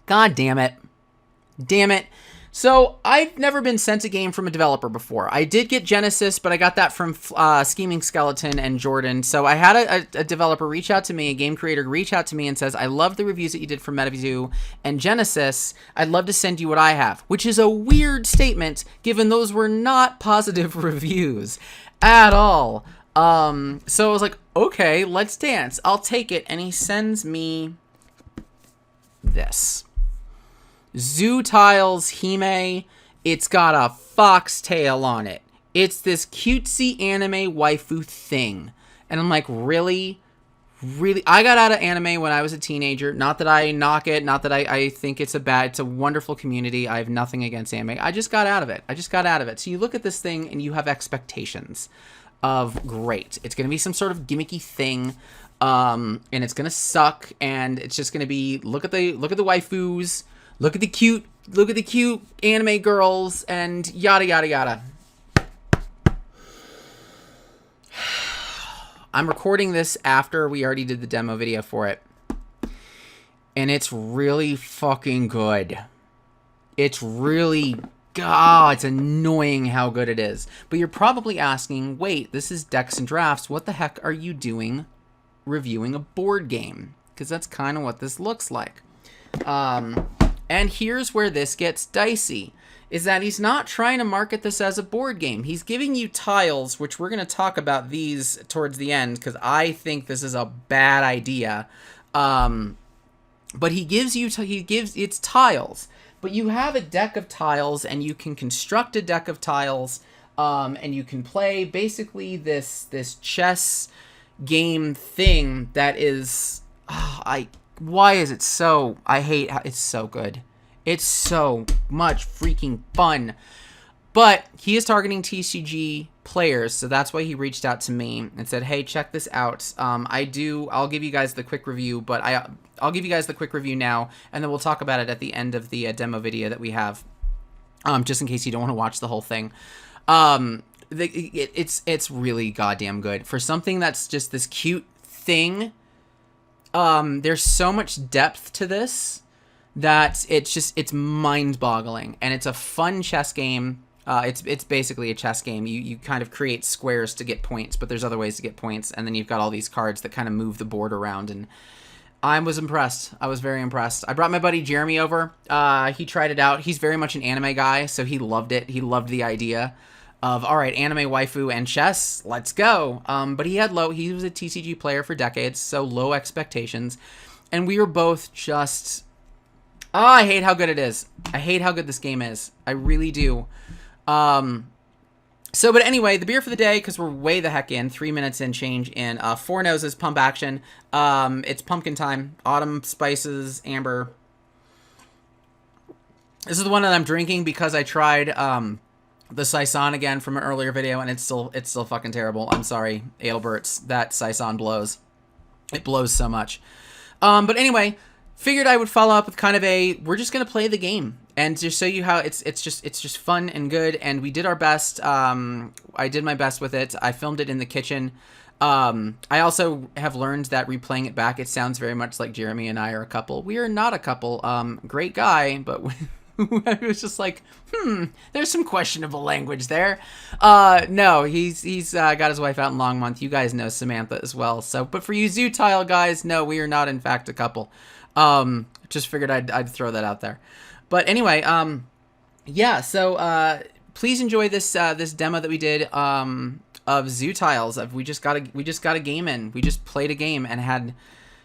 God damn it. Damn it. So, I've never been sent a game from a developer before. I did get Genesis, but I got that from Scheming Skeleton and Jordan. So, I had a developer reach out to me, a game creator reach out to me and says, I love the reviews that you did for MetaView and Genesis. I'd love to send you what I have, which is a weird statement, given those were not positive reviews at all. So, I was like, okay, let's dance. I'll take it. And he sends me this. Zoo Tiles Hime. It's got a foxtail on it. It's this cutesy anime waifu thing. And I'm like, really? Really? I got out of anime when I was a teenager. Not that I knock it. Not that I think it's a wonderful community. I have nothing against anime. I just got out of it. So you look at this thing and you have expectations of, great, it's going to be some sort of gimmicky thing. And it's going to suck. And it's just going to be, look at the waifus. Look at the cute anime girls, and yada, yada, yada. I'm recording this after we already did the demo video for it. And it's really fucking good. It's really, it's annoying how good it is. But you're probably asking, wait, this is Decks and Drafts. What the heck are you doing reviewing a board game? Because that's kind of what this looks like. And here's where this gets dicey, is that he's not trying to market this as a board game. He's giving you tiles, which we're going to talk about these towards the end, because I think this is a bad idea. But he gives it's tiles. But you have a deck of tiles, and you can construct a deck of tiles, and you can play basically this chess game thing that is... Why is it so... I hate how... It's so good. It's so much freaking fun. But he is targeting TCG players, so that's why he reached out to me and said, hey, check this out. I'll give you guys the quick review, but I'll give you guys the quick review now, and then we'll talk about it at the end of the demo video that we have, just in case you don't want to watch the whole thing. It's really goddamn good. For something that's just this cute thing... there's so much depth to this that it's mind-boggling, and it's a fun chess game. It's basically a chess game. You kind of create squares to get points, but there's other ways to get points, and then you've got all these cards that kind of move the board around, and I was impressed. I was very impressed. I brought my buddy Jeremy over. He tried it out. He's very much an anime guy, so he loved it. He loved the idea of, all right, anime, waifu, and chess, let's go. But he was a TCG player for decades, so low expectations. And we were both just, I hate how good it is. I hate how good this game is. I really do. But anyway, the beer for the day, because we're way the heck in, 3 minutes in, change in, Four Noses Pump Action. It's pumpkin time, autumn spices, amber. This is the one that I'm drinking because I tried, the Saison again from an earlier video, and it's still fucking terrible. I'm sorry, Adelberts. That Saison blows. It blows so much. But anyway, figured I would follow up with kind of we're just gonna play the game and just show you how it's just fun and good. And we did our best. I did my best with it. I filmed it in the kitchen. I also have learned that replaying it back, it sounds very much like Jeremy and I are a couple. We are not a couple. Great guy, but. I was just like, there's some questionable language there. No, he's got his wife out in Longmont. You guys know Samantha as well. So, but for you Zoo Tile guys, no, we are not in fact a couple. Just figured I'd throw that out there. But anyway, yeah. So please enjoy this demo that we did of Zoo Tiles. We just got a game in. We just played a game and had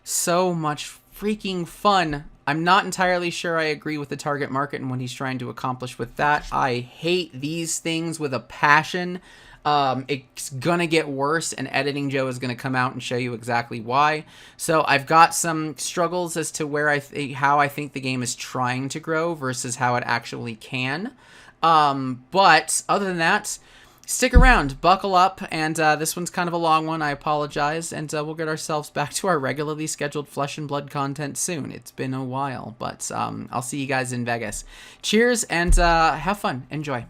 so much freaking fun. I'm not entirely sure I agree with the target market and what he's trying to accomplish with that. I hate these things with a passion. It's gonna get worse, and Editing Joe is gonna come out and show you exactly why. So I've got some struggles as to where how I think the game is trying to grow versus how it actually can. But other than that, stick around, buckle up, and this one's kind of a long one. I apologize, and we'll get ourselves back to our regularly scheduled Flesh and Blood content soon. It's been a while, but I'll see you guys in Vegas. Cheers, and have fun. Enjoy.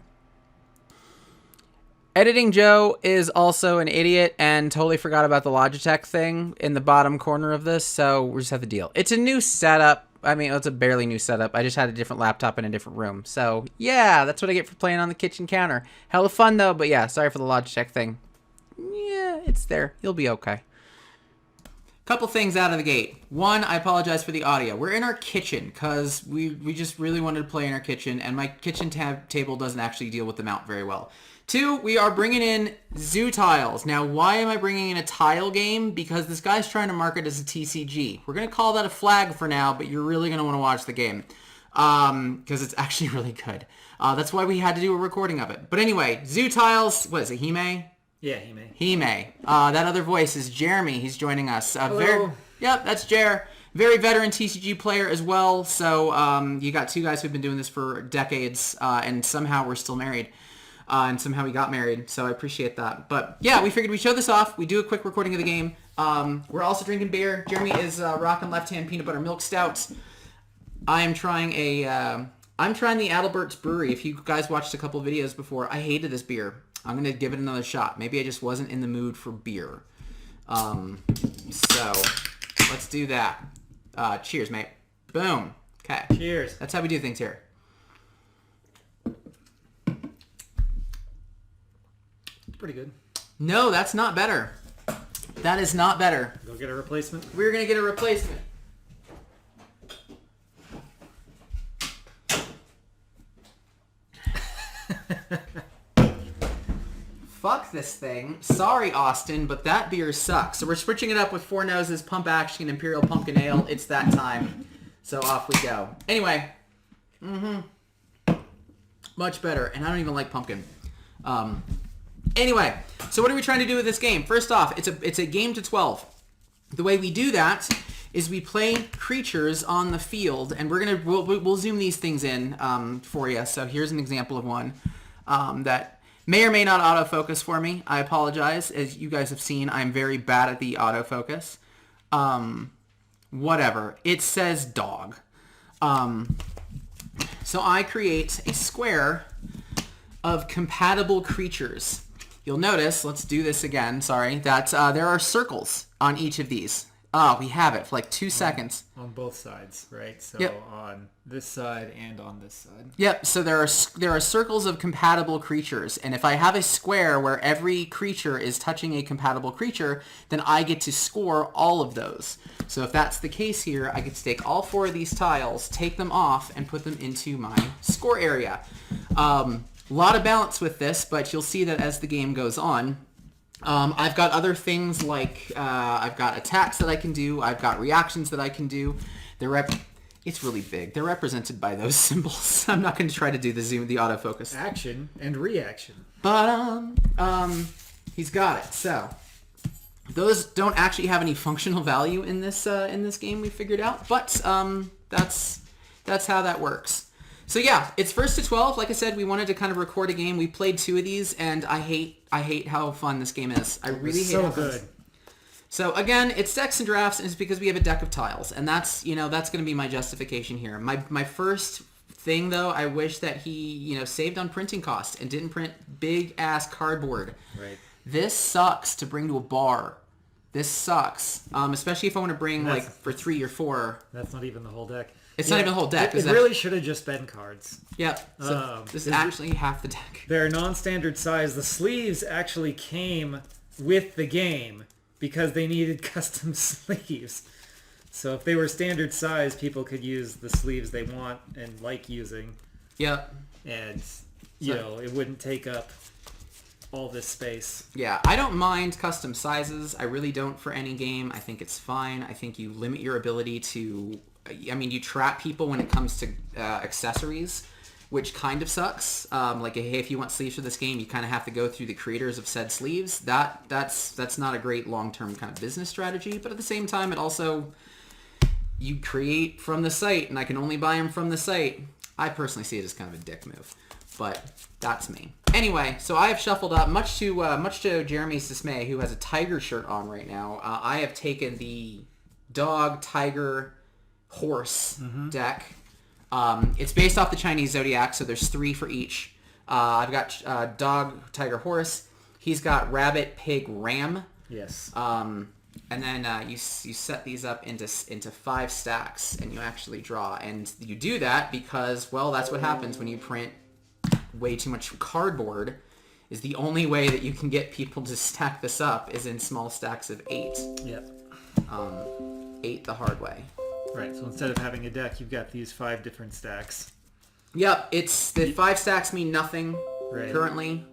Editing Joe is also an idiot and totally forgot about the Logitech thing in the bottom corner of this, so we just have to deal. It's a new setup. I mean, it's a barely new setup. I just had a different laptop in a different room. So, yeah, that's what I get for playing on the kitchen counter. Hella fun, though. But, yeah, sorry for the Logitech thing. Yeah, it's there. You'll be okay. Couple things out of the gate. One, I apologize for the audio. We're in our kitchen because we just really wanted to play in our kitchen, and my kitchen table doesn't actually deal with the mount very well. Two, we are bringing in zoo tiles. Now, why am I bringing in a tile game? Because this guy's trying to market as a TCG. We're going to call that a flag for now, but you're really going to want to watch the game because it's actually really good. That's why we had to do a recording of it. But anyway, zoo tiles, what is it, Hime? Yeah, he may. That other voice is Jeremy. He's joining us. Hello. Yep, that's Jer. Very veteran TCG player as well. So you got two guys who've been doing this for decades, and somehow we're still married. And somehow we got married, so I appreciate that. But yeah, we figured we'd show this off. We do a quick recording of the game. We're also drinking beer. Jeremy is rocking Left Hand Peanut Butter Milk Stout. I'm trying the Adalbert's Brewery. If you guys watched a couple of videos before, I hated this beer. I'm going to give it another shot. Maybe I just wasn't in the mood for beer. So, let's do that. Cheers, mate. Boom. Okay. Cheers. That's how we do things here. Pretty good. No, that's not better. That is not better. Go get a replacement? We're going to get a replacement. Fuck this thing. Sorry, Austin, but that beer sucks. So we're switching it up with Four Noses, Pump Action, Imperial Pumpkin Ale. It's that time. So off we go. Anyway. Much better. And I don't even like pumpkin. Anyway, so what are we trying to do with this game? First off, it's a game to 12. The way we do that is we play creatures on the field, and we'll zoom these things in for you. So here's an example of one that may or may not autofocus for me. I apologize. As you guys have seen, I'm very bad at the autofocus. Whatever. It says dog. So I create a square of compatible creatures. You'll notice, let's do this again, sorry, that there are circles on each of these. Oh, we have it for like 2 seconds. On both sides, right? So yep. On this side and on this side. Yep, so there are circles of compatible creatures, and if I have a square where every creature is touching a compatible creature, then I get to score all of those. So if that's the case here, I get to take all 4 of these tiles, take them off, and put them into my score area. A lot of balance with this, but you'll see that as the game goes on, I've got other things like I've got attacks that I can do. I've got reactions that I can do. It's really big. They're represented by those symbols. I'm not going to try to do the zoom, the autofocus. Action and reaction. But he's got it. So those don't actually have any functional value in this game. We figured out, but that's how that works. So yeah, it's first to 12. Like I said, we wanted to kind of record a game. We played 2 of these, and I hate how fun this game is. I really hate so how good. So again, it's decks and drafts, and it's because we have a deck of tiles, and that's going to be my justification here. My first thing though, I wish that he saved on printing cost and didn't print big ass cardboard. Right. This sucks to bring to a bar. This sucks, especially if I want to bring like for 3 or 4. That's not even the whole deck. It's not even the whole deck. It really should have just been cards. Yep. So this is actually half the deck. They're non-standard size. The sleeves actually came with the game because they needed custom sleeves. So if they were standard size, people could use the sleeves they want and like using. Yep. And, it wouldn't take up all this space. Yeah, I don't mind custom sizes. I really don't for any game. I think it's fine. I think you limit your ability to... you trap people when it comes to accessories, which kind of sucks. Like, hey, if you want sleeves for this game, you kind of have to go through the creators of said sleeves. That's not a great long-term kind of business strategy, but at the same time, it also, you create from the site, and I can only buy them from the site. I personally see it as kind of a dick move, but that's me. Anyway, so I have shuffled up, much to Jeremy's dismay, who has a tiger shirt on right now. I have taken the dog, tiger, horse deck. It's based off the Chinese zodiac, so there's 3 for each. I've got dog, tiger, horse. He's got rabbit, pig, ram. Yes. And then you set these up into 5 stacks, and you actually draw. And you do that because, well, that's what happens when you print way too much cardboard. Is the only way that you can get people to stack this up is in small stacks of 8. Yep. 8 the hard way. Right. So instead of having a deck, you've got these 5 different stacks. Yep. It's the 5 stacks mean nothing currently.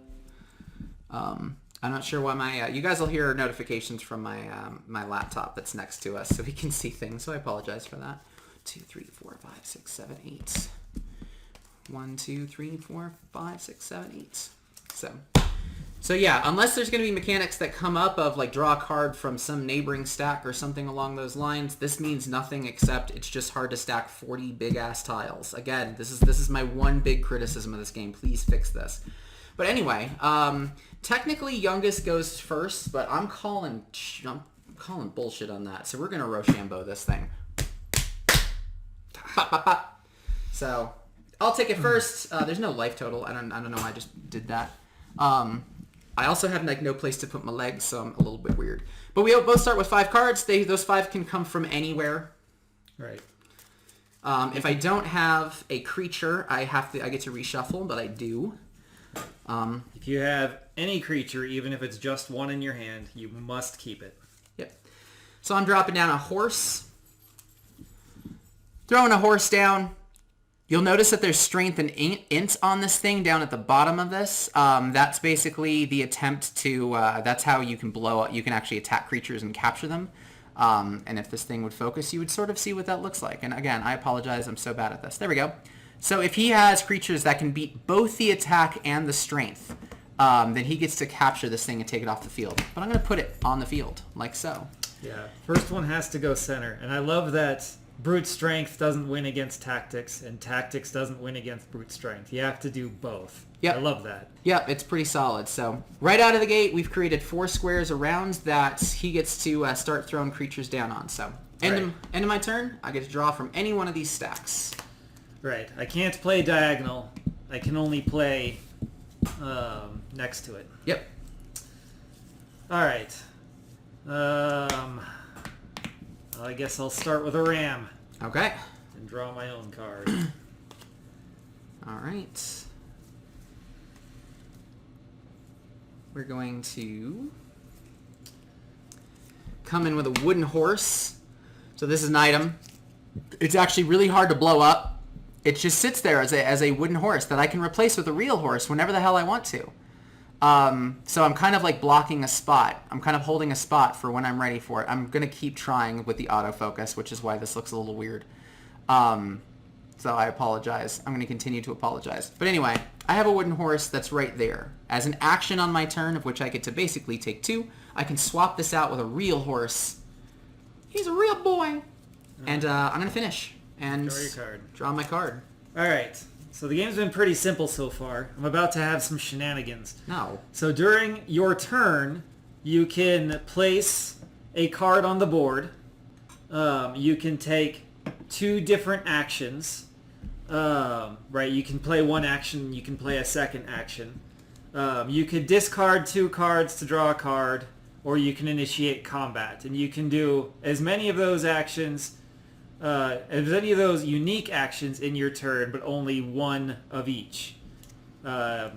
I'm not sure why my... you guys will hear notifications from my my laptop that's next to us, so we can see things, so I apologize for that. 2, 3, 4, 5, 6, 7, 8. 1, 2, 3, 4, 5, 6, 7, 8. So yeah, unless there's going to be mechanics that come up of like draw a card from some neighboring stack or something along those lines, this means nothing except it's just hard to stack 40 big-ass tiles. Again, this is my one big criticism of this game. Please fix this. But anyway, technically youngest goes first, but I'm calling bullshit on that. So we're gonna Rochambeau this thing. So I'll take it first. There's no life total. I don't know why I just did that. I also have like no place to put my legs, so I'm a little bit weird. But we both start with 5 cards. Those 5 can come from anywhere. Right. If I don't have a creature, I get to reshuffle, but I do. If you have any creature, even if it's just one in your hand, you must keep it. Yep. So I'm dropping down a horse. Throwing a horse down. You'll notice that there's strength and int on this thing down at the bottom of this. That's basically the attempt to... that's how you can blow up. You can actually attack creatures and capture them. And if this thing would focus, you would sort of see what that looks like. And again, I apologize. I'm so bad at this. There we go. So if he has creatures that can beat both the attack and the strength, then he gets to capture this thing and take it off the field. But I'm going to put it on the field, like so. Yeah. First one has to go center. And I love that brute strength doesn't win against tactics, and tactics doesn't win against brute strength. You have to do both. Yep. I love that. Yep, it's pretty solid. So right out of the gate, we've created 4 squares around that he gets to start throwing creatures down on. So end of my turn, I get to draw from any one of these stacks. Right. I can't play diagonal. I can only play next to it. Yep. All right. I guess I'll start with a ram. Okay. And draw my own card. All right. We're going to come in with a wooden horse. So this is an item. It's actually really hard to blow up. It just sits there as a wooden horse that I can replace with a real horse whenever the hell I want to. So I'm kind of like blocking a spot. I'm kind of holding a spot for when I'm ready for it. I'm going to keep trying with the autofocus, which is why this looks a little weird. So I apologize. I'm going to continue to apologize. But anyway, I have a wooden horse that's right there. As an action on my turn, of which I get to basically take 2, I can swap this out with a real horse. He's a real boy. And I'm going to finish. And draw your card. Draw my card. All right. So the game's been pretty simple so far. I'm about to have some shenanigans. No. So during your turn, you can place a card on the board. You can take 2 different actions. Right, you can play one action, you can play a second action. You could discard 2 cards to draw a card, or you can initiate combat. And you can do as many of those actions... as any of those unique actions in your turn, but only one of each. Alright,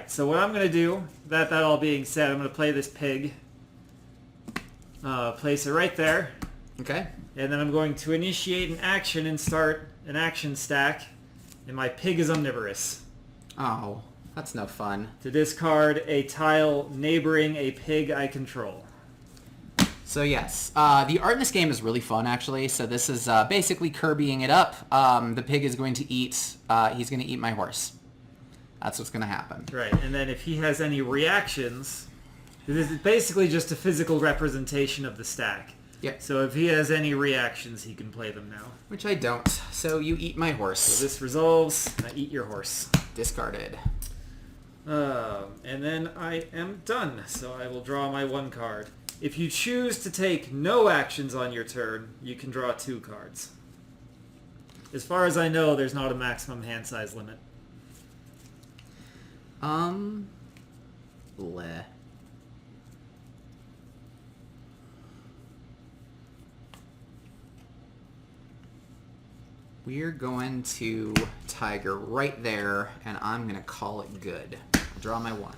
so what I'm going to do, that all being said, I'm going to play this pig. Place it right there. Okay. And then I'm going to initiate an action and start an action stack. And my pig is omnivorous. Oh, that's no fun. To discard a tile neighboring a pig I control. So yes, the art in this game is really fun actually. So this is basically Kirbying it up. The pig is going to eat, he's going to eat my horse. That's what's going to happen. Right, and then if he has any reactions, this is basically just a physical representation of the stack. Yep. So if he has any reactions, he can play them now. Which I don't. So you eat my horse. So this resolves, I eat your horse. Discarded. And then I am done. So I will draw my 1 card. If you choose to take no actions on your turn, you can draw 2 cards. As far as I know, there's not a maximum hand size limit. Bleh. We're going to tiger right there, and I'm going to call it good. Draw my 1.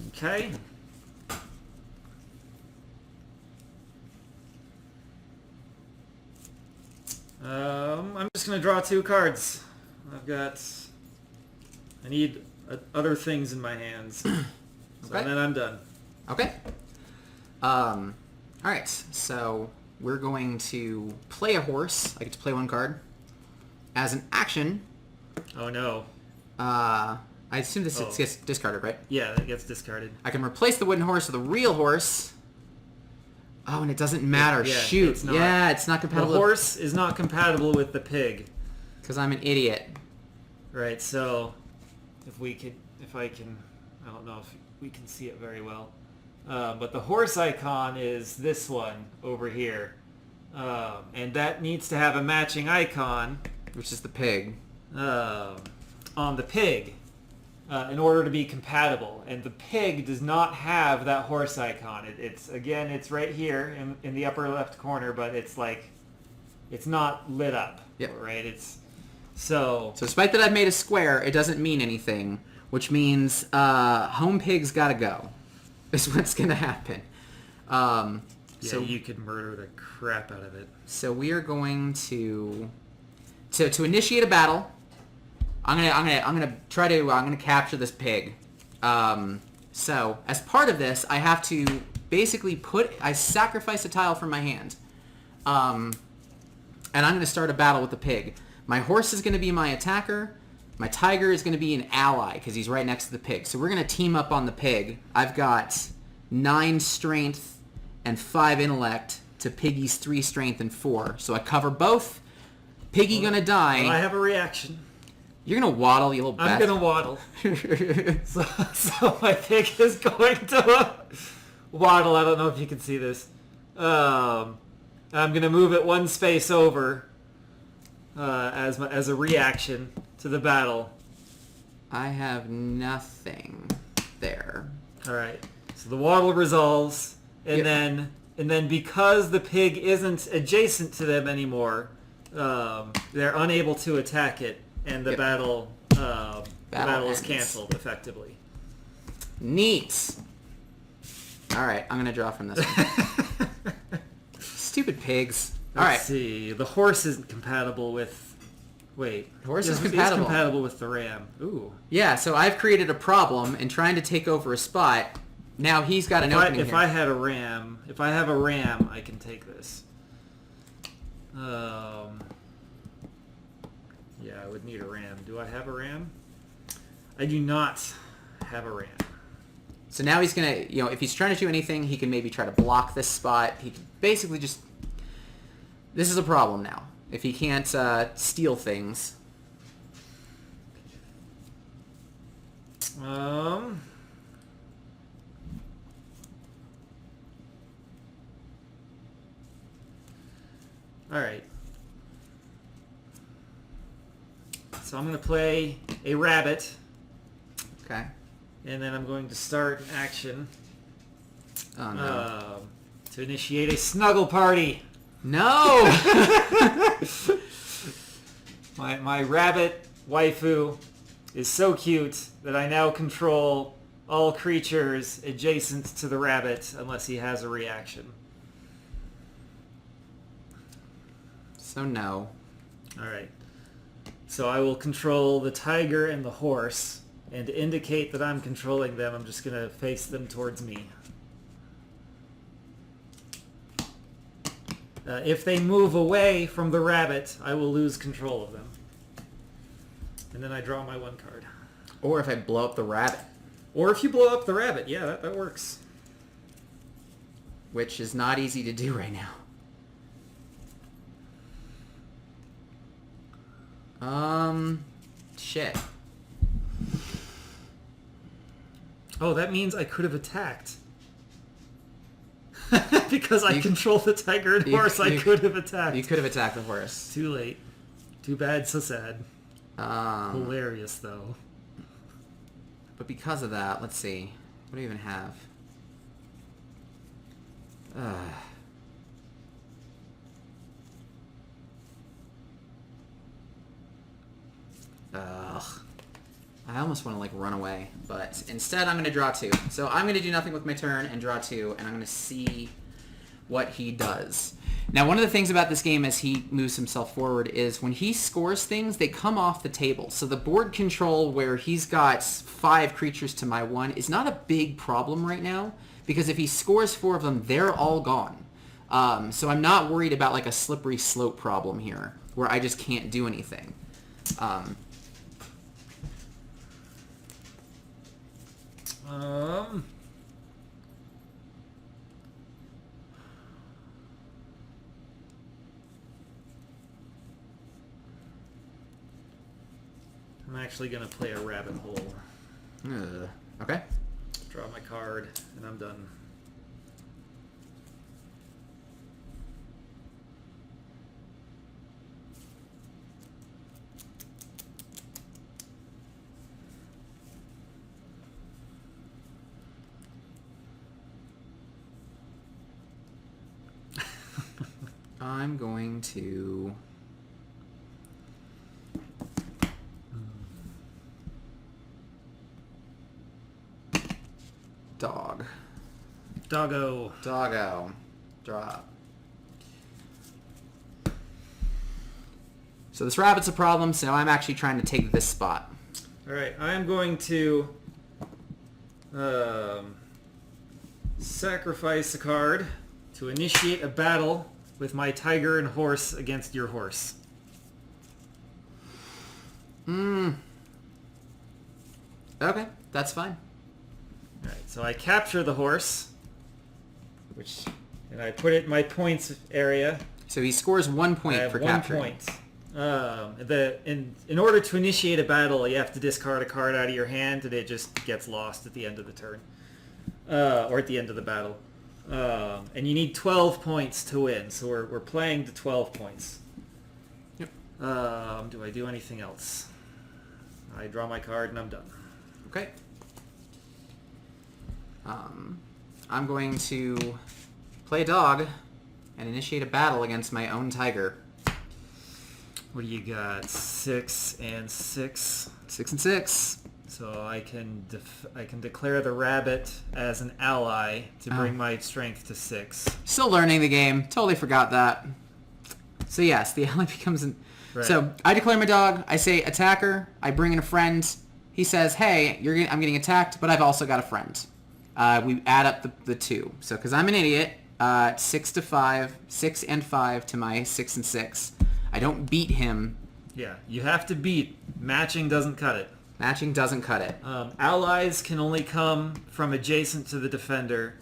Okay. I'm just going to draw 2 cards. I need other things in my hands. So Okay. then I'm done. Okay. All right. So we're going to play a horse. I get to play 1 card. As an action, Oh no. I assume this gets discarded, right? Yeah, that gets discarded. I can replace the wooden horse with a real horse. Oh, and it doesn't matter. Yeah, Shoot. it's not. Yeah, it's not The compatible. horse is not compatible with the pig. Because I'm an idiot. Right, so I don't know if we can see it very well. But the horse icon is this one over here. And that needs to have a matching icon. Which is the pig. On the pig in order to be compatible. And the pig does not have that horse icon. It's right here in the upper left corner, but it's not lit up. Yep. Right? So despite that I've made a square, it doesn't mean anything, which means home pig's gotta go. Is what's gonna happen. so you could murder the crap out of it. So we are going to initiate a battle. I'm gonna capture this pig. So as part of this, I have to basically I sacrifice a tile from my hand. And I'm gonna start a battle with the pig. My horse is gonna be my attacker. My tiger is gonna be an ally because he's right next to the pig. So we're gonna team up on the pig. I've got 9 strength and 5 intellect to Piggy's 3 strength and 4. So I cover both. Piggy gonna die. Well, I have a reaction. You're gonna waddle, you little I'm bat. gonna waddle. so my pig is going to waddle. I don't know if you can see this. I'm gonna move it 1 space over as a reaction to the battle. I have nothing there. All right. So the waddle resolves, and Yep. then because the pig isn't adjacent to them anymore, they're unable to attack it, and the Yep. battle is ends. canceled effectively. Neat. All right, I'm gonna draw from this one. Stupid pigs. All Let's right. see. The horse isn't compatible with. Wait. The horse is It's compatible. compatible with the ram. Ooh. Yeah, so I've created a problem in trying to take over a spot. Now he's got an opening If here. I have a ram, I can take this. Yeah, I would need a ram. Do I have a ram? I do not have a ram. So now he's gonna, if he's trying to do anything, he can maybe try to block this spot. He can basically just. This is a problem now. If he can't steal things. All right. So I'm going to play a rabbit, Okay. and then I'm going to start an action Oh no. to initiate a snuggle party. No. My rabbit waifu is so cute that I now control all creatures adjacent to the rabbit unless he has a reaction. So no. All right. So I will control the tiger and the horse, and to indicate that I'm controlling them, I'm just going to face them towards me. If they move away from the rabbit, I will lose control of them. And then I draw my 1 card. Or if I blow up the rabbit, Or if you blow up the rabbit. Yeah, that works. which is not easy to do right now. Shit. Oh, that means I could have attacked. Because I control the tiger and horse, I could have attacked. You could have attacked the horse. Too late. Too bad, so sad. Hilarious, though. But because of that, let's see. What do you even have? I almost want to like run away, but instead I'm going to draw 2. So I'm going to do nothing with my turn and draw 2, and I'm going to see what he does. Now, one of the things about this game as he moves himself forward is when he scores things, they come off the table. So the board control where he's got 5 creatures to my 1 is not a big problem right now, because if he scores 4 of them, they're all gone. So I'm not worried about like a slippery slope problem here, where I just can't do anything. I'm actually going to play a rabbit hole. Okay. Draw my card, and I'm done. I'm going to... Dog. Doggo. Doggo. Drop. So this rabbit's a problem, so I'm actually trying to take this spot. Alright, I'm going to sacrifice a card to initiate a battle with my tiger and horse against your horse. Okay, that's fine. Alright, so I capture the horse, and I put it in my points area. So he scores 1 point I have for 1 capturing. point. In order to initiate a battle, you have to discard a card out of your hand, and it just gets lost at the end of the turn. Or at the end of the battle. And you need 12 points to win, so we're playing to 12 points. Yep. Do I do anything else? I draw my card and I'm done. Okay. I'm going to play dog and initiate a battle against my own tiger. What do you got? 6 and 6. 6 and 6. So I can declare the rabbit as an ally to bring my strength to 6. Still learning the game. Totally forgot that. So yes, the ally becomes an... Right. So I declare my dog. I say attacker. I bring in a friend. He says, hey, I'm getting attacked, but I've also got a friend. We add up the 2. So because I'm an idiot, 6 and 5 to my 6 and 6. I don't beat him. Yeah, you have to beat. Matching doesn't cut it. Matching doesn't cut it. Allies can only come from adjacent to the defender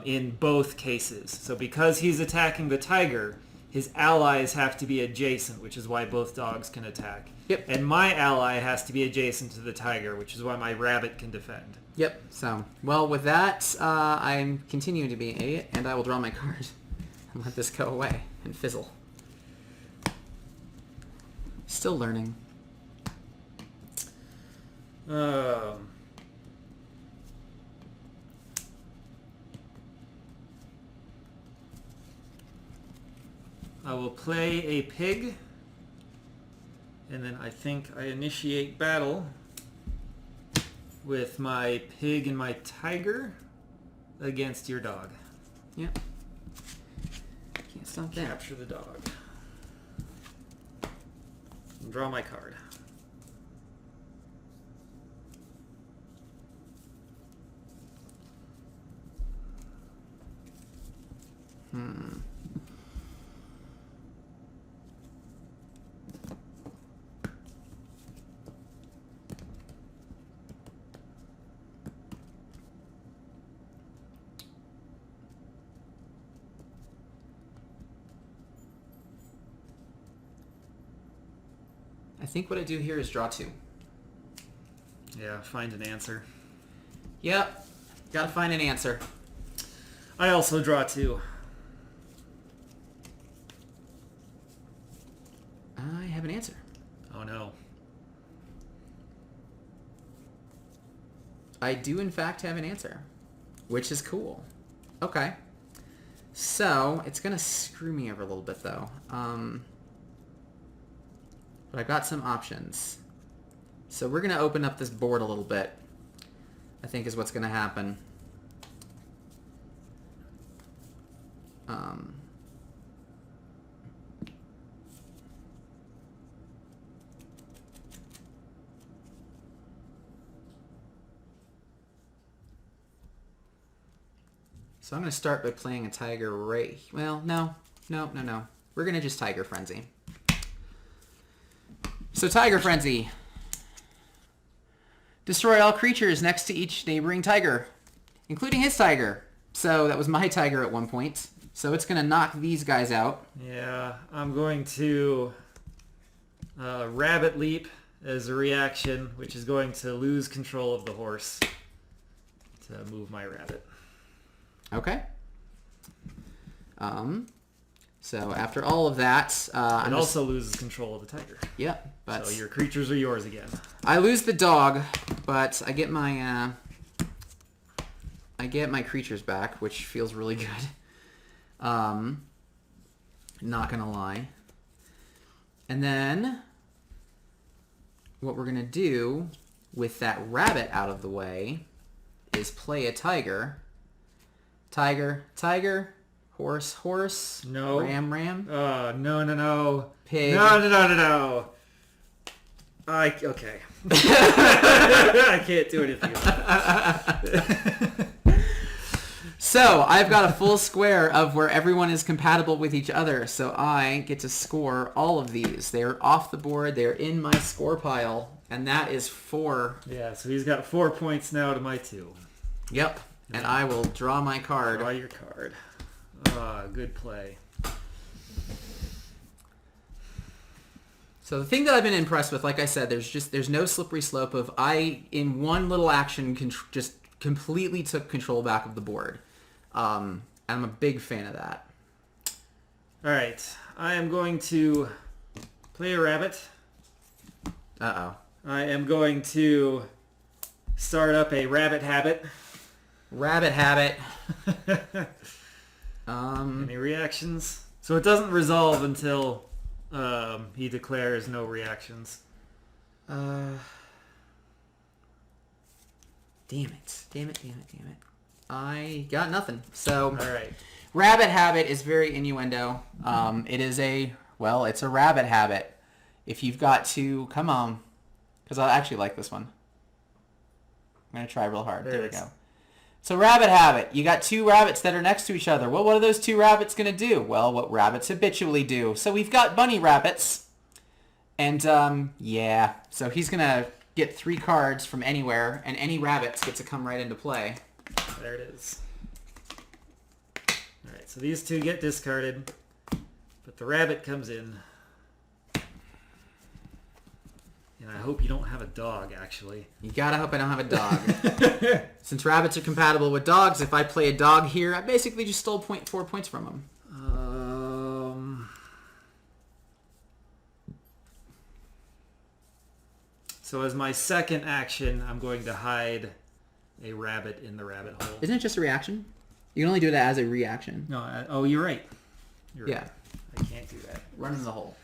in both cases. So because he's attacking the tiger, his allies have to be adjacent, which is why both dogs can attack. Yep. And my ally has to be adjacent to the tiger, which is why my rabbit can defend. Yep. So, well, with that, I'm continuing to be an idiot, and I will draw my card and let this go away and fizzle. Still learning. I will play a pig, and then I think I initiate battle with my pig and my tiger against your dog. Yep. Can't stop that. Capture the dog. And draw my card. I think what I do here is draw 2. Yeah, find an answer. Yep. Gotta find an answer. I also draw 2. I have an answer. Oh no. I do in fact have an answer, which is cool. Okay. So, it's gonna screw me over a little bit though. But I've got some options. So we're going to open up this board a little bit, I think is what's going to happen. So I'm going to start by playing a Tiger right... Well, no. We're going to just Tiger Frenzy. So Tiger Frenzy. Destroy all creatures next to each neighboring tiger, including his tiger. So that was my tiger at one point. So it's going to knock these guys out. Yeah, I'm going to Rabbit Leap as a reaction, which is going to lose control of the horse to move my rabbit. Okay. So after all of that, it also loses control of the tiger. Yep, but so your creatures are yours again. I lose the dog, but I get my creatures back, which feels really good. Not gonna lie. And then what we're gonna do with that rabbit out of the way is play a tiger. Tiger, tiger, horse, horse, no, ram. No. Pig. No. Okay. I can't do anything about it. So I've got a full square of where everyone is compatible with each other. So I get to score all of these. They're off the board. They're in my score pile. And that is 4. Yeah, so he's got 4 points now to my 2. Yep. And I will draw my card. Draw your card. Good play. So the thing that I've been impressed with, like I said, there's no slippery slope of I, in one little action, just completely took control back of the board. And I'm a big fan of that. All right. I am going to play a rabbit. Uh-oh. I am going to start up a rabbit habit. Rabbit habit. Any reactions? So it doesn't resolve until he declares no reactions. Damn it. I got nothing. So, all right. Rabbit habit is very innuendo. It's a rabbit habit. If you've got to, come on, because I actually like this one. I'm going to try real hard. There we go. So rabbit habit. You got 2 rabbits that are next to each other. Well, what are those 2 rabbits going to do? Well, what rabbits habitually do. So we've got bunny rabbits. And, yeah. So he's going to get 3 cards from anywhere, and any rabbits get to come right into play. There it is. All right, so these 2 get discarded, but the rabbit comes in. And I hope you don't have a dog, actually. You gotta hope I don't have a dog. Since rabbits are compatible with dogs, if I play a dog here, I basically just stole 4 points from him. So as my second action, I'm going to hide a rabbit in the rabbit hole. Isn't it just a reaction? You can only do it as a reaction. No, you're right. Yeah. I can't do that. Run in the hole.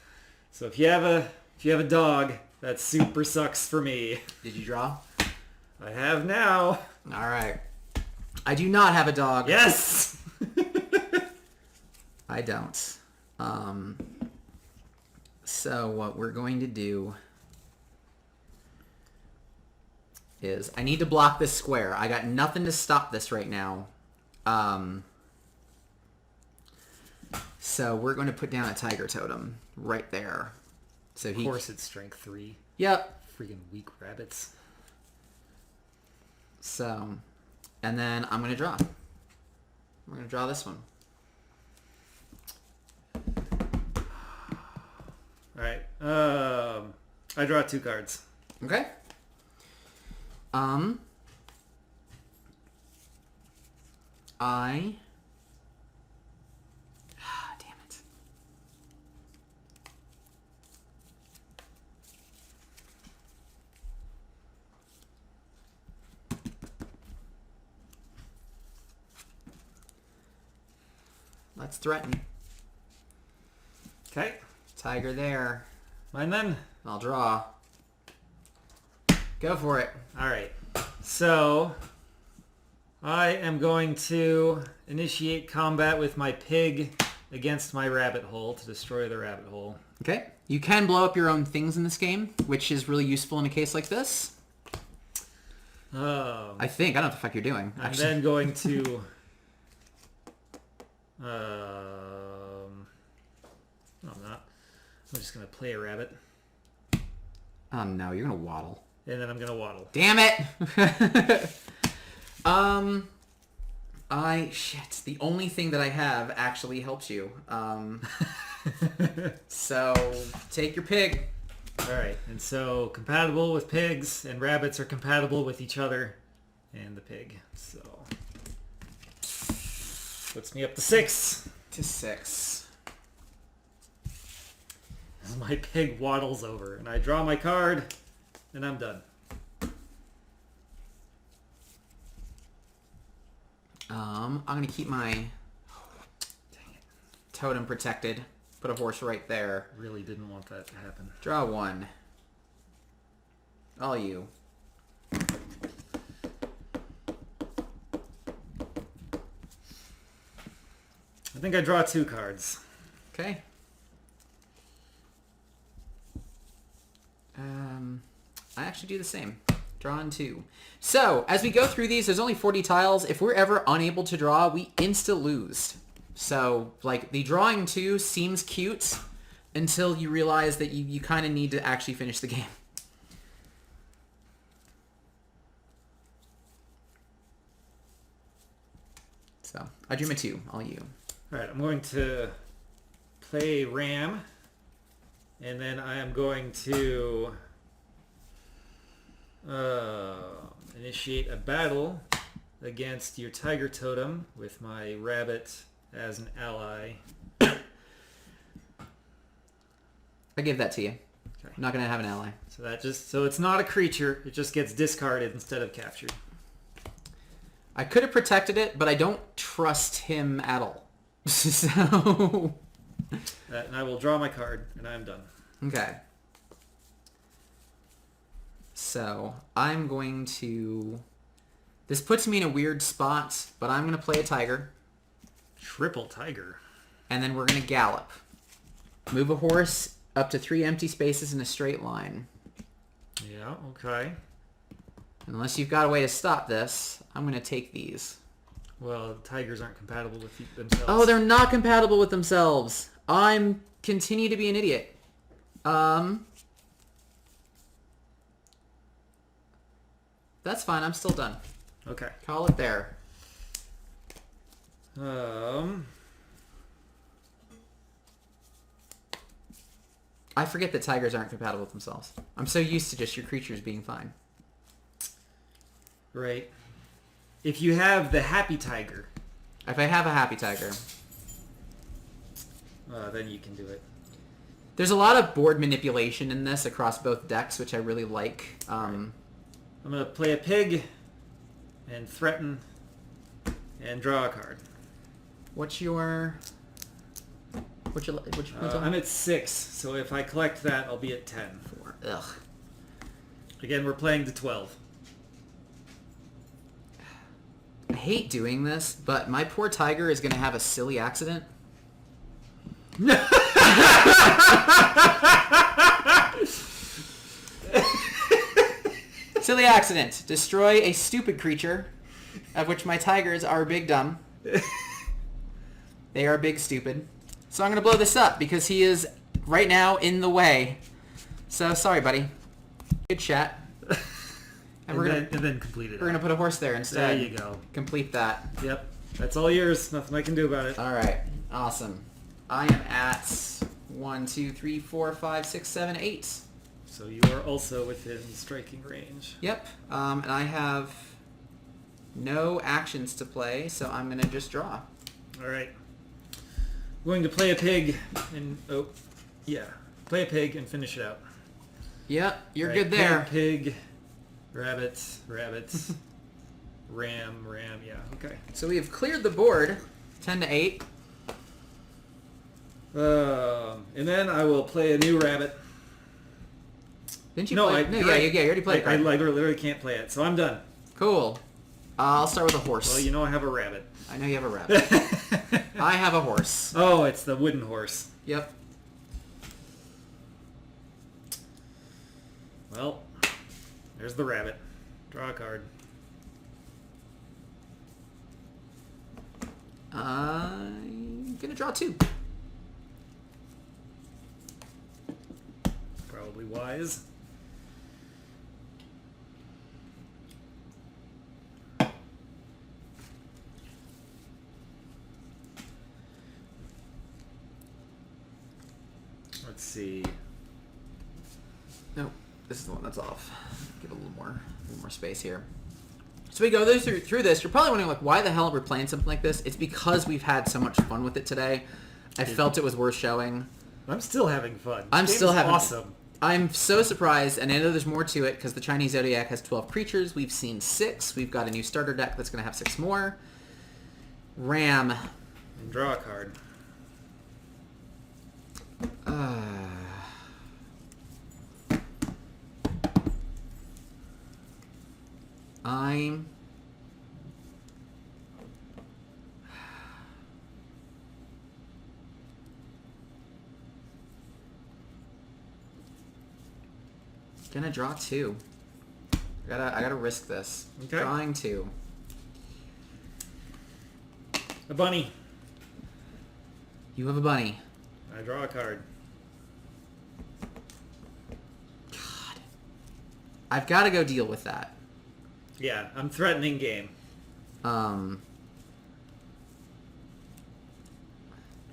So if you have a dog, that super sucks for me. Did you draw? I have now. All right. I do not have a dog. Yes. I don't. So what we're going to do is I need to block this square. I got nothing to stop this right now. So we're going to put down a tiger totem right there. So of course it's strength 3. Yep. Freaking weak rabbits. So, and then I'm going to draw. I'm going to draw this one. All right. I draw 2 cards. Okay. Damn it. Let's threaten. Okay. Tiger there. Mine then. I'll draw. Go for it. All right. So I am going to initiate combat with my pig against my rabbit hole to destroy the rabbit hole. Okay. You can blow up your own things in this game, which is really useful in a case like this. I think. I don't know what the fuck you're doing. I'm then going to... no, I'm not. I'm just going to play a rabbit. Oh, no. You're going to waddle. And then I'm going to waddle. Damn it! Shit. The only thing that I have actually helps you. So, take your pig. Alright, and so compatible with pigs and rabbits are compatible with each other and the pig. So, puts me up to 6. To 6. As my pig waddles over, and I draw my card, and I'm done. I'm gonna keep my totem protected. Put a horse right there. Really didn't want that to happen. Draw 1. All you. I think I draw 2 cards. Okay. I actually do the same. Drawn 2. So, as we go through these, there's only 40 tiles. If we're ever unable to draw, we insta-lose. So, like, the drawing 2 seems cute until you realize that you kind of need to actually finish the game. So, I dream a 2. All you. Alright, I'm going to play Ram, and then I am going to initiate a battle against your tiger totem with my rabbit as an ally. I give that to you. Okay. I'm not going to have an ally. So it's not a creature, it just gets discarded instead of captured. I could have protected it, but I don't trust him at all. So... And I will draw my card, and I'm done. Okay. So, I'm going to... This puts me in a weird spot, but I'm going to play a tiger. Triple tiger. And then we're going to gallop. Move a horse up to 3 empty spaces in a straight line. Yeah, okay. Unless you've got a way to stop this, I'm going to take these. Well, tigers aren't compatible with themselves. Oh, they're not compatible with themselves. I'm continue to be an idiot. That's fine. I'm still done. Okay. Call it there. I forget that tigers aren't compatible with themselves. I'm so used to just your creatures being fine. Right. If you have the happy tiger... If I have a happy tiger... then you can do it. There's a lot of board manipulation in this across both decks, which I really like. I'm going to play a pig and threaten and draw a card. What's your I'm at 6, so if I collect that, I'll be at 10. 4. Ugh. Again, we're playing to 12. I hate doing this, but my poor tiger is going to have a silly accident. Silly accident. Destroy a stupid creature, of which my tigers are big dumb. They are big stupid. So I'm going to blow this up because he is right now in the way. So sorry, buddy. Good chat. And then complete it. We're going to put a horse there instead. There you go. Complete that. Yep. That's all yours. Nothing I can do about it. All right. Awesome. I am at 1, 2, 3, 4, 5, 6, 7, 8. So you are also within striking range. Yep. And I have no actions to play, so I'm going to just draw. All right. I'm going to play a pig and... Oh, yeah. Play a pig and finish it out. Yep. You're Right, good there. Pig, rabbits, ram, yeah, okay. So we have cleared the board. 10 to 8. And then I will play a new rabbit. Didn't you play? No, yeah, you already played. I literally can't play it, so I'm done. Cool. I'll start with a horse. Well, you know I have a rabbit. I know you have a rabbit. I have a horse. Oh, it's the wooden horse. Yep. Well, there's the rabbit. Draw a card. I'm gonna draw 2. Probably wise. Let's see. Nope, this is the one that's off. Give it a little more space here. So we go through this. You're probably wondering, like, why the hell we're playing something like this? It's because we've had so much fun with it today. I felt it was worth showing. I'm still having fun. I'm still having awesome. I'm so surprised, and I know there's more to it because the Chinese Zodiac has 12 creatures. We've seen 6. We've got a new starter deck that's going to have 6 more. Ram. And draw a card. I'm gonna draw 2. I gotta risk this. Okay. Drawing 2. A bunny. You have a bunny. I draw a card. God. I've got to go deal with that. Yeah, I'm threatening game. And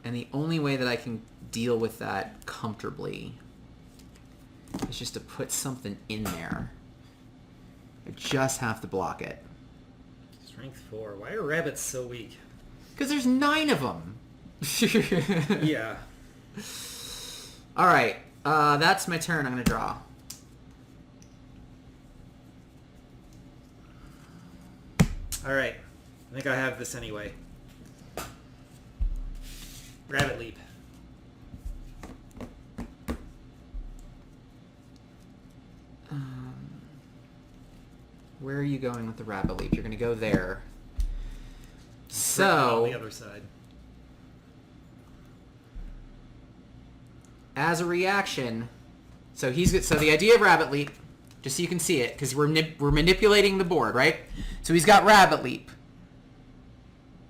the only way that I can deal with that comfortably is just to put something in there. I just have to block it. Strength 4. Why are rabbits so weak? Because there's 9 of them. Yeah. All right. That's my turn. I'm going to draw. All right. I think I have this anyway. Rabbit leap. Where are you going with the rabbit leap? You're going to go there. On the other side. As a reaction, so the idea of rabbit leap, just so you can see it, because we're manipulating the board, right? So he's got rabbit leap,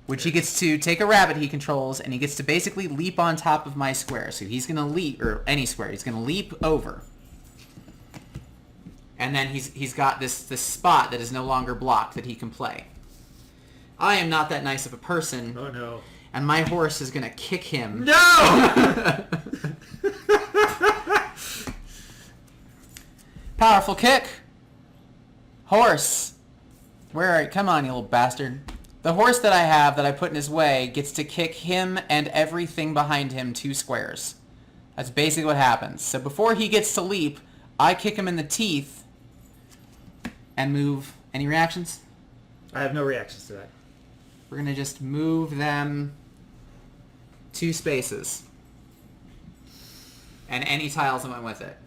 which he gets to take a rabbit he controls, and he gets to basically leap on top of my square. So he's going to leap, or any square, he's going to leap over. And then he's got this spot that is no longer blocked that he can play. I am not that nice of a person. Oh no. And my horse is going to kick him. No! Powerful kick. Horse. Where are you? Come on, you little bastard. The horse that I have that I put in his way gets to kick him and everything behind him 2 squares. That's basically what happens. So before he gets to leap, I kick him in the teeth and move. Any reactions? I have no reactions to that. We're going to just move them 2 spaces. And any tiles that went with it.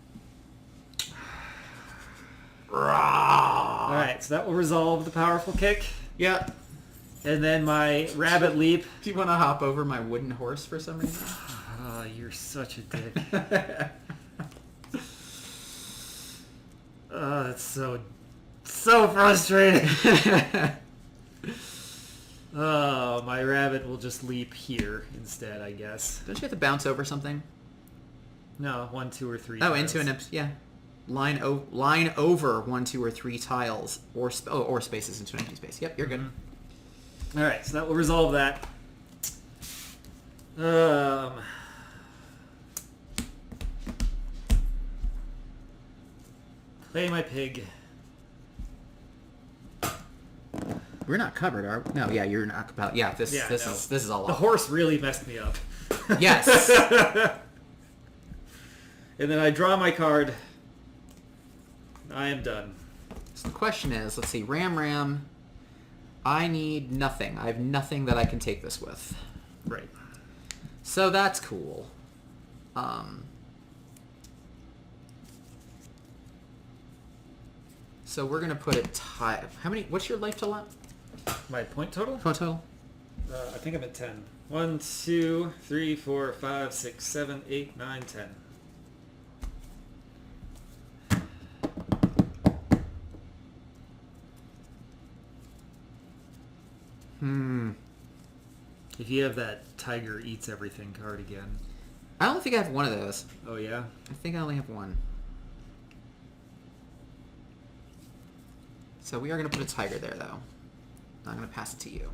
Alright, so that will resolve the powerful kick. Yep. And then my rabbit leap. Do you want to hop over my wooden horse for some reason? Oh, you're such a dick. Oh, that's so frustrating. Oh, my rabbit will just leap here instead, I guess. Don't you have to bounce over something? No, 1, 2, or 3. Oh, tiles. into an yeah. Line over 1, 2, or 3 tiles or spaces into an empty space. Yep, you're good. All right, so that will resolve that. Play my pig. We're not covered, are we? No, yeah, you're not covered. Yeah, this is all The off. horse really messed me up. Yes. And then I draw my card. I am done. So the question is, let's see, Ram. I need nothing. I have nothing that I can take this with. Right. So that's cool. So we're gonna put a tie. How many? What's your life till? My point total? Point total? I think I'm at 10. 1, 2, 3, 4, 5, 6, 7, 8, 9, 10. If you have that tiger eats everything card again. I don't think I have one of those. Oh, yeah? I think I only have one. So we are going to put a tiger there, though. I'm going to pass it to you.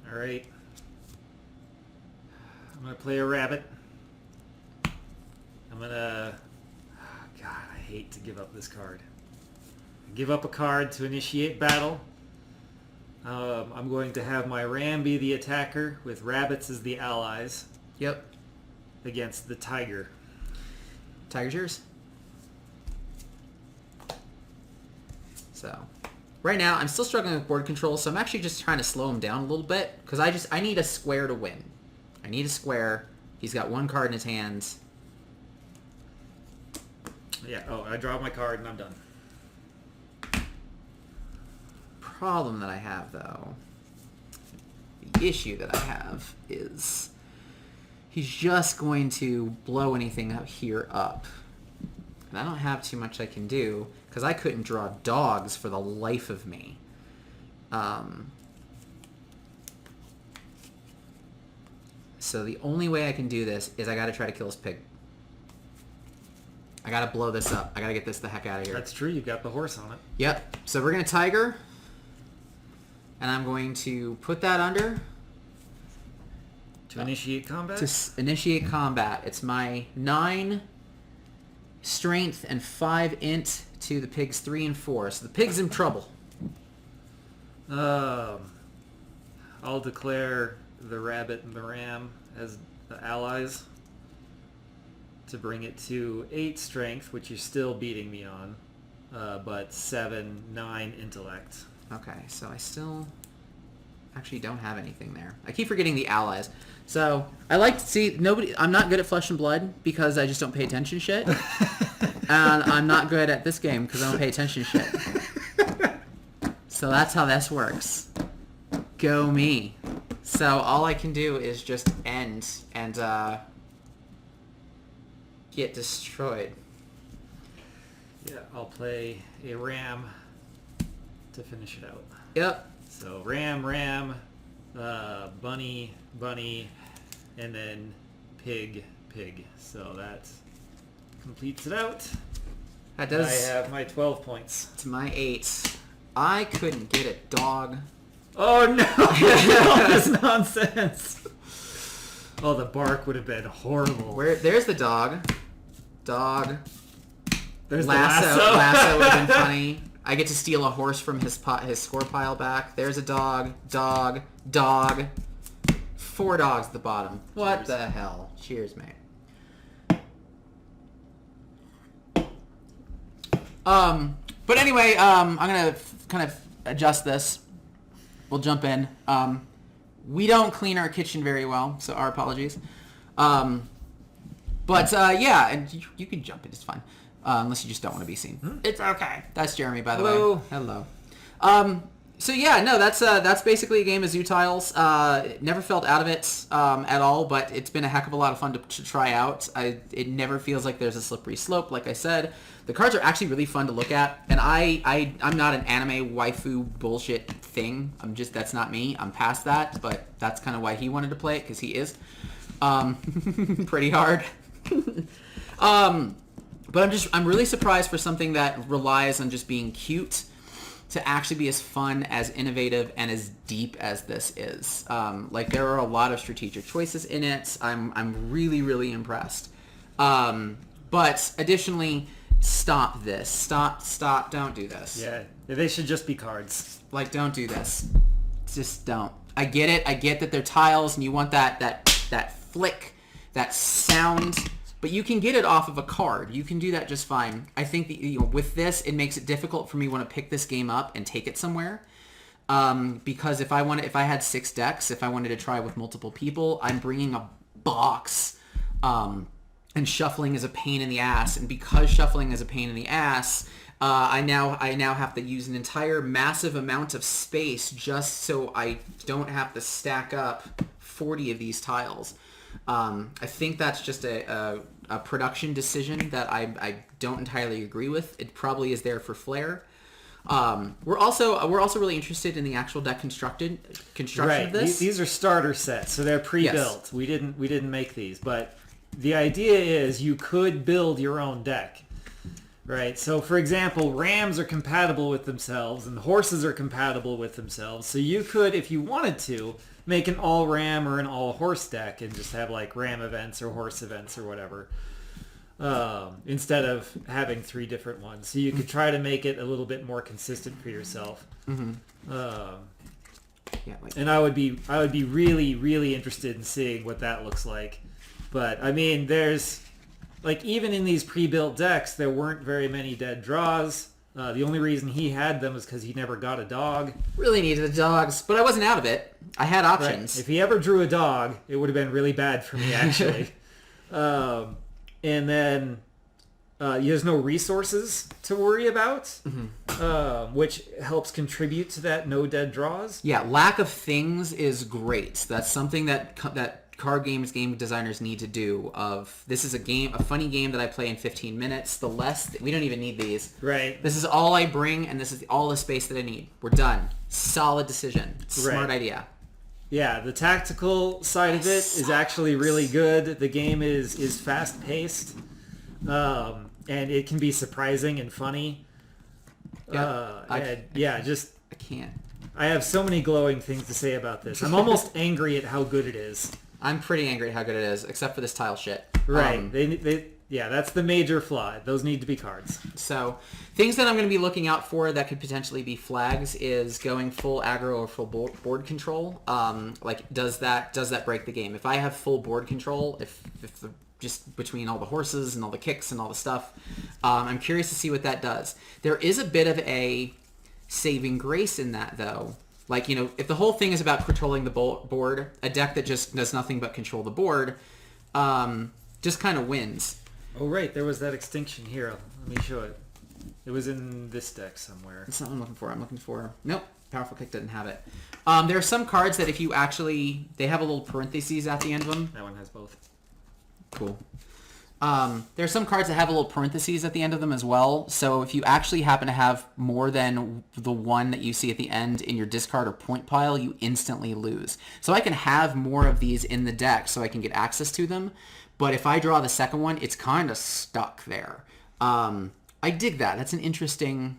All right. I'm going to play a rabbit. I'm going to... God, I hate to give up this card. Give up a card to initiate battle. I'm going to have my ram be the attacker with rabbits as the allies. Yep. Against the tiger. Tiger's yours. So, right now I'm still struggling with board control, so I'm actually just trying to slow him down a little bit because I need a square to win. I need a square. He's got one card in his hands. Yeah. Oh, I draw my card and I'm done. Problem that I have, though, the issue that I have is he's just going to blow anything out here up. And I don't have too much I can do because I couldn't draw dogs for the life of me. So the only way I can do this is I got to try to kill his pig. I got to blow this up. I got to get this the heck out of here. That's true. You've got the horse on it. Yep. So we're going to tiger. And I'm going to put that under. To initiate combat? To initiate combat. It's my 9 strength and 5 int to the pig's 3 and 4. So the pig's in trouble. I'll declare the rabbit and the ram as the allies to bring it to 8 strength, which you're still beating me on, but 7, 9 intellect. Okay, so I still actually don't have anything there. I keep forgetting the allies. So I like to see I'm not good at Flesh and Blood because I just don't pay attention to shit. And I'm not good at this game because I don't pay attention to shit. So that's how this works. Go me. So all I can do is just end and get destroyed. Yeah, I'll play a ram to finish it out. Yep. So ram, bunny, and then pig. So that completes it out. That does. I have my 12 points. It's my 8. I couldn't get a dog. Oh no! All this nonsense. Oh, the bark would have been horrible. There's the dog. There's lasso. the lasso. Lasso would have been funny. I get to steal a horse from his score pile back. There's a dog. 4 dogs at the bottom. What Cheers. the hell? Cheers, mate. But anyway, I'm gonna kind of adjust this. We'll jump in. We don't clean our kitchen very well, so our apologies. Yeah, and you can jump in. It's fine. Unless you just don't want to be seen. It's okay. That's Jeremy, by the way. Hello. So yeah, no, that's basically a game of Zoo Tiles. Never felt out of it at all, but it's been a heck of a lot of fun to try out. It never feels like there's a slippery slope, like I said. The cards are actually really fun to look at, and I'm not an anime waifu bullshit thing. That's not me. I'm past that, but that's kind of why he wanted to play it, because he is pretty hard. But I'm really surprised for something that relies on just being cute to actually be as fun, as innovative, and as deep as this is. Like, there are a lot of strategic choices in it. I'm really, really impressed. But additionally, stop this. Stop. Don't do this. Yeah, they should just be cards. Like, don't do this. Just don't. I get it. I get that they're tiles and you want that flick, that sound, but you can get it off of a card. You can do that just fine. I think that, with this, it makes it difficult for me when I pick this game up and take it somewhere. Because if I had 6 decks, if I wanted to try with multiple people, I'm bringing a box, and shuffling is a pain in the ass. And because shuffling is a pain in the ass, I now have to use an entire massive amount of space just so I don't have to stack up 40 of these tiles. I think that's just a production decision that I don't entirely agree with. It probably is there for flair. We're also really interested in the actual deck construction of this. These are starter sets, so they're pre-built. Yes. We didn't make these, but the idea is you could build your own deck. Right, so for example, rams are compatible with themselves and horses are compatible with themselves. So you could, if you wanted to, make an all ram or an all horse deck and just have like ram events or horse events or whatever, instead of having 3 different ones. So you could try to make it a little bit more consistent for yourself. And I would be really, really interested in seeing what that looks like. But I mean, there's like, even in these pre-built decks, there weren't very many dead draws. The only reason he had them is because he never got a dog. Really needed the dogs, but I wasn't out of it. I had options. Right. If he ever drew a dog, it would have been really bad for me, actually. And then there's no resources to worry about, which helps contribute to that no dead draws. Yeah, lack of things is great. That's something that card game designers need to do. This is a funny game that I play in 15 minutes. We don't even need these. Right. This is all I bring, and this is all the space that I need. We're done. Solid decision. Smart idea. Yeah, the tactical side of it is actually really good. The game is fast paced, and it can be surprising and funny. I can't. I have so many glowing things to say about this. I'm almost angry at how good it is. I'm pretty angry at how good it is, except for this tile shit. Right. That's the major flaw. Those need to be cards. So, things that I'm going to be looking out for that could potentially be flags is going full aggro or full board control. Does that break the game? If I have full board control, just between all the horses and all the kicks and all the stuff, I'm curious to see what that does. There is a bit of a saving grace in that, though. Like, if the whole thing is about controlling the board, a deck that just does nothing but control the board just kind of wins. Oh, right. There was that extinction here. Let me show it. It was in this deck somewhere. That's not what I'm looking for. Nope. Powerful Kick didn't have it. There are some cards that if you actually... They have a little parentheses at the end of them. That one has both. Cool. There are some cards that have a little parentheses at the end of them as well. So if you actually happen to have more than the one that you see at the end in your discard or point pile, you instantly lose. So I can have more of these in the deck so I can get access to them. But if I draw the second one, it's kind of stuck there. I dig that. That's an interesting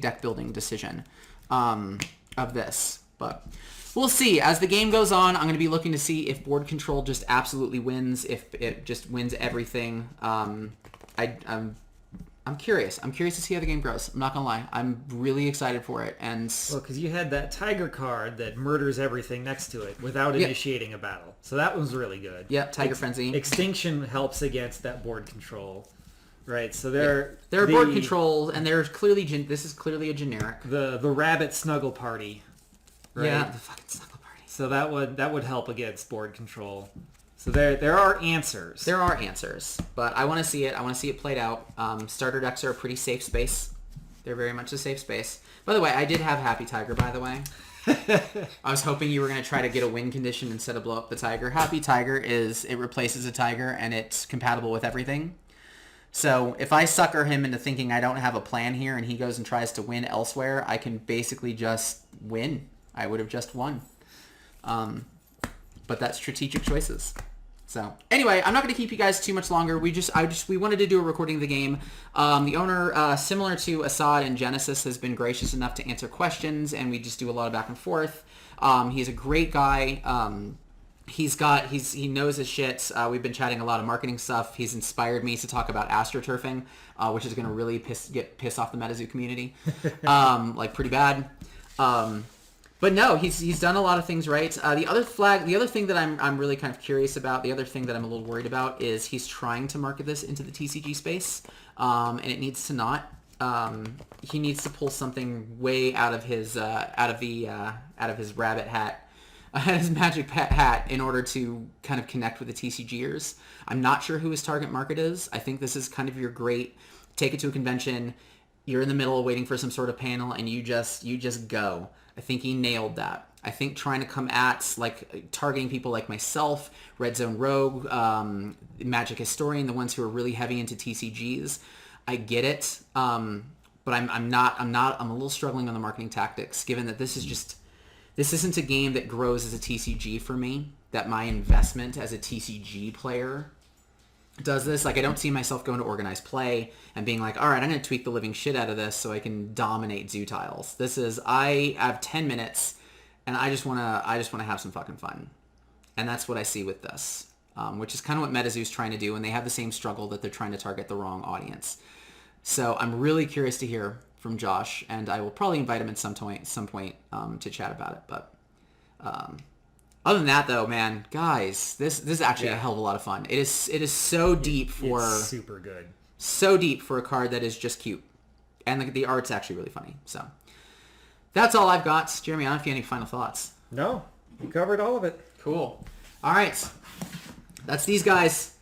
deck building decision of this. But we'll see. As the game goes on, I'm going to be looking to see if board control just absolutely wins, if it just wins everything. I'm curious. I'm curious to see how the game grows. I'm not going to lie. I'm really excited for it. Well, because you had that Tiger card that murders everything next to it without initiating a battle. So that was really good. Yep, Tiger Frenzy. Extinction helps against that board control. Right, so they're board control, and there's clearly this is clearly a generic. The rabbit snuggle party. Right? Yeah, the fucking snuggle party. So that would help against board control. So there are answers. There are answers, but I want to see it. I want to see it played out. Starter decks are a pretty safe space. They're very much a safe space. By the way, I did have Happy Tiger, by the way. I was hoping you were going to try to get a win condition instead of blow up the tiger. Happy Tiger it replaces a tiger, and it's compatible with everything. So if I sucker him into thinking I don't have a plan here and he goes and tries to win elsewhere, I can basically just win. I would have just won. But that's strategic choices. So anyway, I'm not going to keep you guys too much longer. We wanted to do a recording of the game. The owner, similar to Assad and Genesis, has been gracious enough to answer questions, and we just do a lot of back and forth. He's a great guy. He knows his shit. We've been chatting a lot of marketing stuff. He's inspired me to talk about astroturfing, which is going to really piss off the MetaZoo community, like pretty bad. But But no, he's done a lot of things right. The other thing that I'm really kind of curious about, the other thing that I'm a little worried about is he's trying to market this into the TCG space, and it needs to not. He needs to pull something way out of his rabbit hat, his magic hat, in order to kind of connect with the TCGers. I'm not sure who his target market is. I think this is kind of your great take it to a convention. You're in the middle of waiting for some sort of panel, and you just go. I think he nailed that. I think trying to come at, like, targeting people like myself, Red Zone Rogue, Magic Historian, the ones who are really heavy into TCGs, I get it. But I'm a little struggling on the marketing tactics, given that this isn't a game that grows as a TCG for me, that my investment as a TCG player does this. Like, I don't see myself going to organized play and being like, all right, I'm going to tweak the living shit out of this so I can dominate Zoo Tiles. I have 10 minutes and I just want to have some fucking fun. And that's what I see with this, which is kind of what MetaZoo's trying to do. And they have the same struggle that they're trying to target the wrong audience. So I'm really curious to hear from Josh, and I will probably invite him at some point to chat about it. But other than that, though, man, guys, this is actually a hell of a lot of fun. It is so deep for it's super good, so deep for a card that is just cute, and the art's actually really funny. So that's all I've got. Jeremy, I don't know if you have any final thoughts. No, you covered all of it. Cool. All right, that's these guys,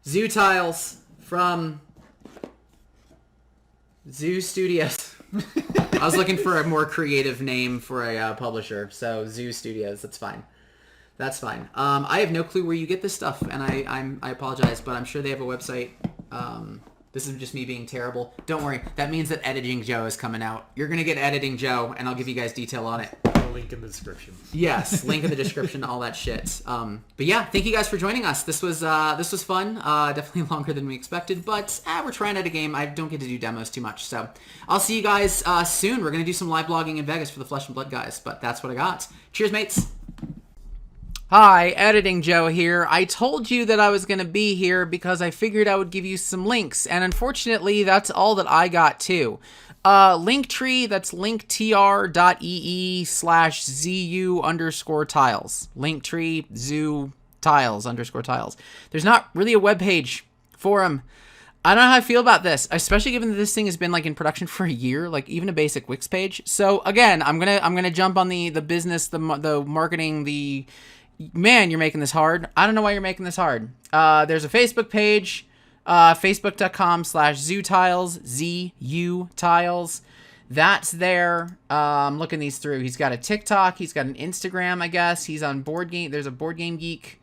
Zoo Tiles from Zoo Studios. I was looking for a more creative name for a publisher, so Zoo Studios. That's fine. That's fine. I have no clue where you get this stuff, and I apologize, but I'm sure they have a website. This is just me being terrible. Don't worry. That means that Editing Joe is coming out. You're going to get Editing Joe, and I'll give you guys detail on it. I'll link in the description. Yes, link in the description, all that shit. But yeah, thank you guys for joining us. This was fun. Definitely longer than we expected, but we're trying out a game. I don't get to do demos too much, so I'll see you guys soon. We're going to do some live blogging in Vegas for the Flesh and Blood guys, but that's what I got. Cheers, mates. Hi, Editing Joe here. I told you that I was going to be here because I figured I would give you some links, and unfortunately, that's all that I got too. Linktree, that's linktr.ee/ZU_tiles. Linktree, zoo, tiles, _tiles. There's not really a web page for them. I don't know how I feel about this, especially given that this thing has been like in production for a year, like even a basic Wix page. So again, I'm gonna jump on the business, the marketing, the... Man, you're making this hard. I don't know why you're making this hard. There's a Facebook page, facebook.com/ZooTiles, ZU Tiles. That's there. I'm looking these through. He's got a TikTok. He's got an Instagram, I guess. He's on Board Game. There's a Board Game Geek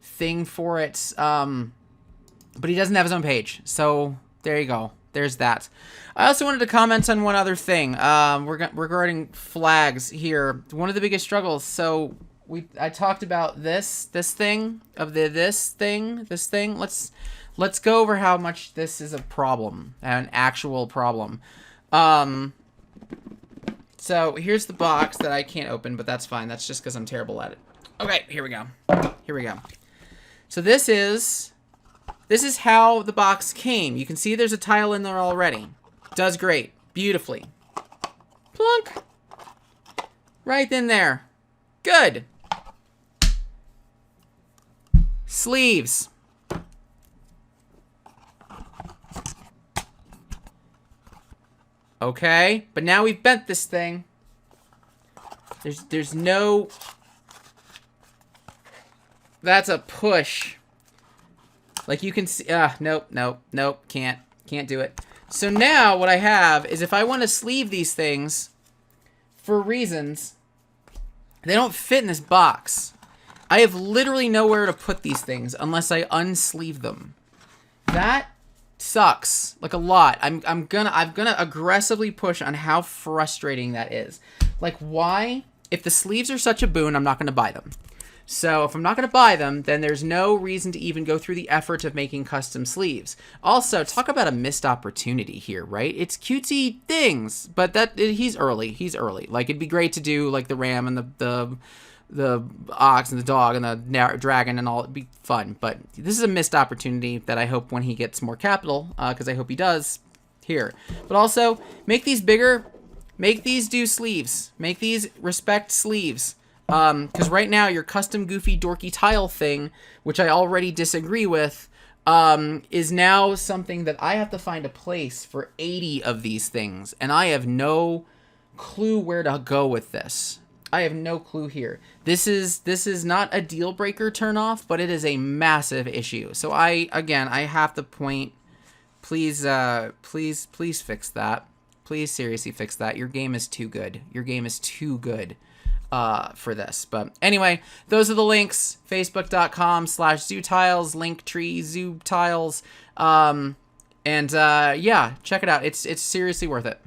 thing for it. But he doesn't have his own page. So there you go. There's that. I also wanted to comment on one other thing. Regarding flags here. One of the biggest struggles. So... I talked about this thing. Let's go over how much this is a problem, an actual problem. So here's the box that I can't open, but that's fine. That's just because I'm terrible at it. Okay, here we go. So this is how the box came. You can see there's a tile in there already. Does great, beautifully. Plunk. Right in there. Good. Sleeves. Okay, but now we've bent this thing. There's no... That's a push. Like you can see... nope, can't do it. So now what I have is if I want to sleeve these things, for reasons, they don't fit in this box. I have literally nowhere to put these things unless I unsleeve them. That sucks like a lot. I'm gonna aggressively push on how frustrating that is. Like, why? If the sleeves are such a boon, I'm not gonna buy them. So if I'm not gonna buy them, then there's no reason to even go through the effort of making custom sleeves. Also, talk about a missed opportunity here, right? It's cutesy things, but he's early. Like, it'd be great to do like the ram and the ox and the dog and the dragon and all. It'd be fun, but this is a missed opportunity that I hope when he gets more capital, because I hope he does here. But also, make these bigger, Make these do sleeves. Make these respect sleeves. Because right now your custom goofy dorky tile thing, which I already disagree with, is now something that I have to find a place for 80 of these things, and I have no clue where to go with this. I have no clue here. This is not a deal breaker turn off, but it is a massive issue. So I have to point. Please fix that. Please seriously fix that. Your game is too good. Your game is too good for this. But anyway, those are the links. Facebook.com/ZooTiles, Linktree, ZooTiles. Yeah, check it out. It's seriously worth it.